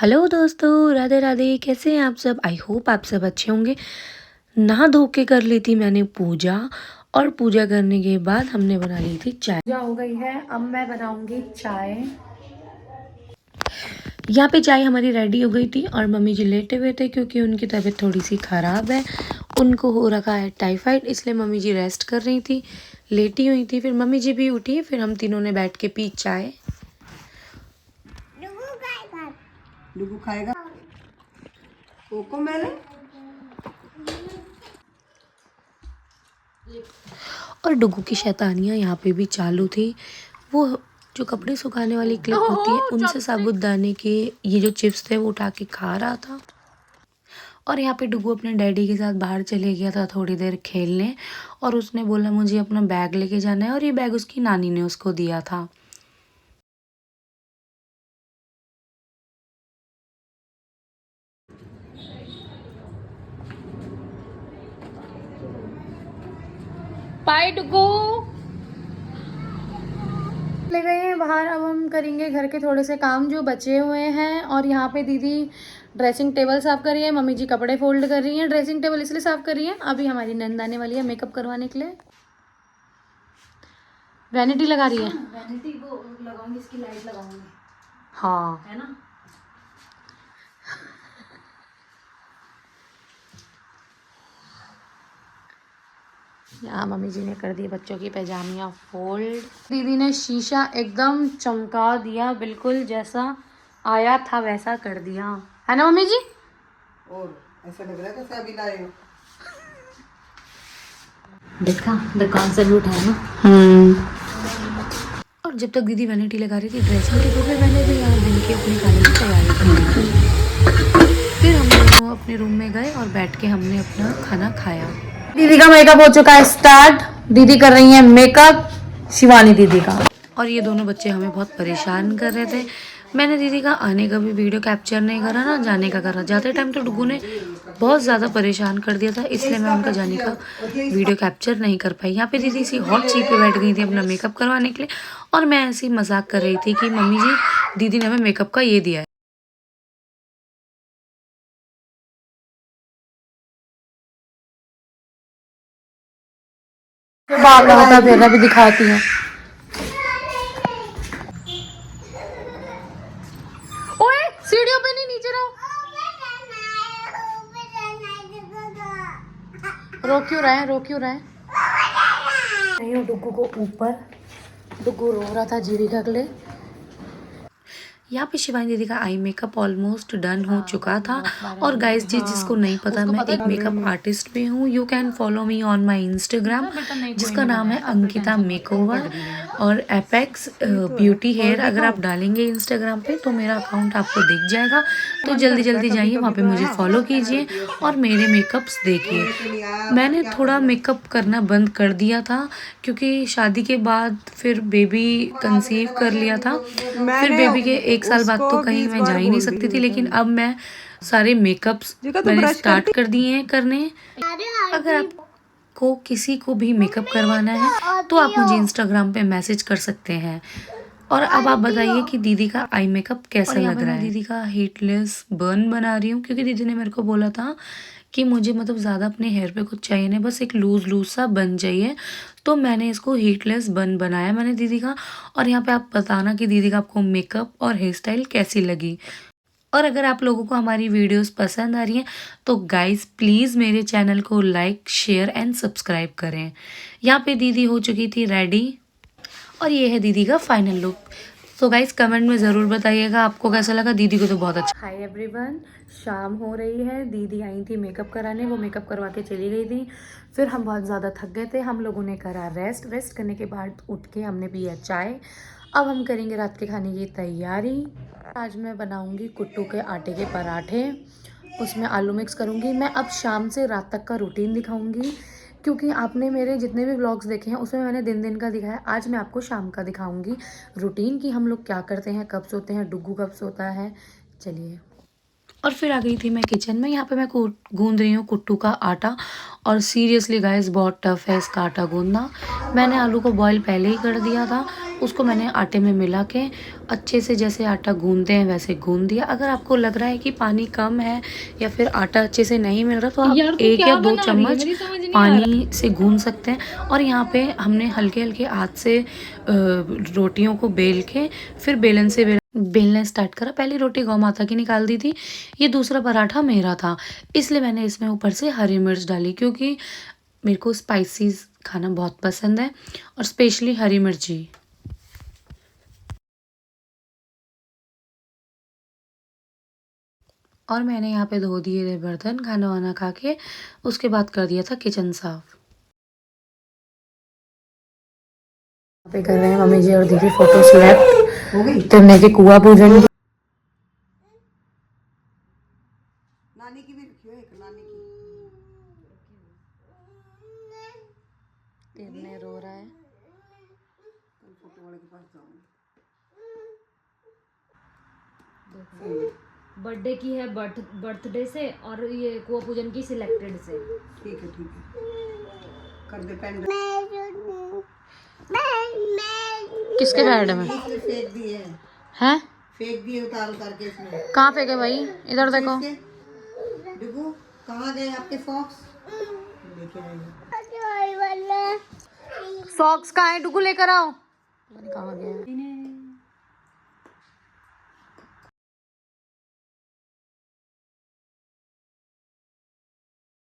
Hello दोस्तों, राधे राधे। कैसे हैं आप सब? आई होप आप सब अच्छे होंगे। नहा धो के कर ली थी मैंने पूजा, और पूजा करने के बाद हमने बना ली थी चाय। पूजा हो गई है, अब मैं बनाऊंगी चाय। यहाँ पे चाय हमारी रेडी हो गई थी और मम्मी जी लेटे हुए थे क्योंकि उनकी तबीयत थोड़ी सी ख़राब है। उनको हो रखा है टाइफाइड, इसलिए मम्मी जी रेस्ट कर रही थी, लेटी हुई थी। फिर मम्मी जी भी उठी, फिर हम तीनों ने बैठ के पी चाय। डुगू खाएगा कोको मेलन। और डुगू की शैतानियाँ यहाँ पे भी चालू थी। वो जो कपड़े सुखाने वाली क्लिप होती है, उनसे साबुतदाने के ये जो चिप्स थे वो उठा के खा रहा था। और यहाँ पे डुगू अपने डैडी के साथ बाहर चले गया था थोड़ी देर खेलने, और उसने बोला मुझे अपना बैग लेके जाना है, और ये बैग उसकी नानी ने उसको दिया था। बाय डुगू। ले गए हैं बाहर। अब हम करेंगे घर के थोड़े से काम जो बचे हुए हैं। और यहाँ पे दीदी ड्रेसिंग टेबल साफ़ कर रही है, मम्मी जी कपड़े फोल्ड कर रही हैं। ड्रेसिंग टेबल इसलिए साफ़ कर रही है, अभी हमारी नंद आने वाली है मेकअप करवाने के लिए। वैनिटी लगा रही है। वैनिटी वो लगाऊंगी, इसकी लाइट लगाऊंगी। हाँ, है ना। यहाँ मम्मी जी ने कर दी बच्चों की पैजामियाँ फोल्ड। दीदी ने शीशा एकदम चमका दिया, बिल्कुल जैसा आया था वैसा कर दिया, है ना मम्मी जी? और ऐसा लग रहा है कैसे अभी लाए हो। देखा दुकान से भी उठाया ना। और जब तक दीदी वैनिटी लगा रही थी ड्रेसिंग टेबल पे, मैंने भी यहाँ दिन के अपने खाने की तैयारी की। फिर हम दोनों अपने रूम में गए और बैठ के हमने अपना खाना खाया। दीदी का मेकअप हो चुका है स्टार्ट। दीदी कर रही है मेकअप, शिवानी दीदी का। और ये दोनों बच्चे हमें बहुत परेशान कर रहे थे। मैंने दीदी का आने का भी वीडियो कैप्चर नहीं करा ना जाने का करा। जाते टाइम तो डुगू ने बहुत ज़्यादा परेशान कर दिया था, इसलिए मैं उनका जाने का वीडियो कैप्चर नहीं कर पाई। यहाँ पे दीदी सी हॉट सीट पे बैठ गई थी अपना मेकअप करवाने के लिए, और मैं ऐसे ही मजाक कर रही थी कि मम्मी जी दीदी ने हमें मेकअप का ये दिया है। बाल लगाता फिर भी दिखाती हूँ। ओए सीढ़ियों पे नहीं, नीचे रहो। रो क्यों रहे हैं, रो क्यों रहे हैं? नहीं हो डुगू को ऊपर। डुगू रो रहा था जीविका के लिए। यहाँ पे शिवानी दीदी का आई मेकअप ऑलमोस्ट डन हो चुका था। और गाइस जी जिसको नहीं पता, मैं एक मेकअप आर्टिस्ट भी हूँ। You can follow me on my Instagram, जिसका नाम है अंकिता मेकओवर और एपेक्स ब्यूटी हेयर। अगर आप डालेंगे इंस्टाग्राम पे तो मेरा अकाउंट आपको दिख जाएगा, तो जल्दी जल्दी जाइए वहाँ पे मुझे फॉलो कीजिए और मेरे मेकअप्स देखिए। मैंने थोड़ा मेकअप करना बंद कर दिया था क्योंकि शादी के बाद फिर बेबी कंसीव कर लिया था। फिर बेबी के 1 साल बाद तो कहीं मैं जा ही नहीं सकती थी, लेकिन अब मैं सारे मेकअप्स मैंने स्टार्ट कर दिए हैं करने। अगर आपको किसी को भी मेकअप करवाना है तो आप मुझे इंस्टाग्राम पे मैसेज कर सकते हैं। और अब आप बताइए कि दीदी का आई मेकअप कैसा लग रहा है। दीदी का हीटलेस बर्न बना रही हूँ क्योंकि दीदी ने मेरे को बोला था कि मुझे मतलब ज़्यादा अपने हेयर पे कुछ चाहिए नहीं, बस एक लूज लूज सा बन चाहिए। तो मैंने इसको हीटलेस बन बनाया मैंने दीदी का। और यहाँ पे आप बताना कि दीदी का आपको मेकअप और हेयर स्टाइल कैसी लगी। और अगर आप लोगों को हमारी वीडियोस पसंद आ रही हैं तो गाइस प्लीज़ मेरे चैनल को लाइक शेयर एंड सब्सक्राइब करें। यहाँ पे दीदी हो चुकी थी रेडी, और ये है दीदी का फाइनल लुक। तो गाइस कमेंट में ज़रूर बताइएगा आपको कैसा लगा। दीदी को तो बहुत अच्छा। हाय एवरीवन, शाम हो रही है। दीदी आई थी मेकअप कराने, वो मेकअप करवा के चली गई थी। फिर हम बहुत ज़्यादा थक गए थे, हम लोगों ने करा रेस्ट करने के बाद उठ के हमने पिया चाय। अब हम करेंगे रात के खाने की तैयारी। आज मैं बनाऊंगी कुट्टू के आटे के पराठे, उसमें आलू मिक्स करूंगी। मैं अब शाम से रात तक का रूटीन दिखाऊंगी क्योंकि आपने मेरे जितने भी व्लॉग्स देखे हैं उसमें मैंने दिन दिन का दिखाया। आज मैं आपको शाम का दिखाऊंगी रूटीन कि हम लोग क्या करते हैं, कब सोते हैं, डुग्गू कब सोता है। चलिए। और फिर आ गई थी मैं किचन में। यहाँ पे मैं गूंद रही हूँ कुट्टू का आटा, और सीरियसली गाइस बहुत टफ है इसका आटा गूंदना। मैंने आलू को बॉईल पहले ही कर दिया था, उसको मैंने आटे में मिला के अच्छे से जैसे आटा गूंदते हैं वैसे गूंद दिया। अगर आपको लग रहा है कि पानी कम है या फिर आटा अच्छे से नहीं मिल रहा तो आप यार, तू 1 क्या या 2 बना रही है? चम्मच मेरी समझ नहीं आ पानी से गूंद सकते हैं। और यहाँ पे हमने हल्के हल्के हाथ से रोटियों को बेल के फिर बेलन से बेलना स्टार्ट करा। पहली रोटी गौ माता की निकाल दी थी, ये दूसरा पराठा मेरा था, इसलिए मैंने इसमें ऊपर से हरी मिर्च डाली क्योंकि मेरे को स्पाइसी खाना बहुत पसंद है और स्पेशली हरी मिर्ची। और मैंने यहाँ पे धो दिए थे बर्तन खाना वाना खा के, उसके बाद कर दिया था किचन साफ। यहाँ पे कर रहे हैं मम्मी जी और दीदी फोटो सिलेक्ट हो गई तुमने के कुआ पूजन। नानी की भी रखियो एक नानी की। तिरने रो रहा है। कल फोटो वाले के पास जाऊंगी। बर्थडे की है, बर्थडे से और ये कुआ पूजन की सिलेक्टेड से। ठीक है कर दे पेन। किसके बेड में इसमें फेंक दिए हैं? फेंक दिए उतार उतार के इसमें। कहाँ फेंके भाई? इधर देखो। डिगू कहाँ गए आपके सॉक्स? देखिए सॉक्स कहाँ है? डुगू लेकर आओ। पता नहीं कहाँ गया है।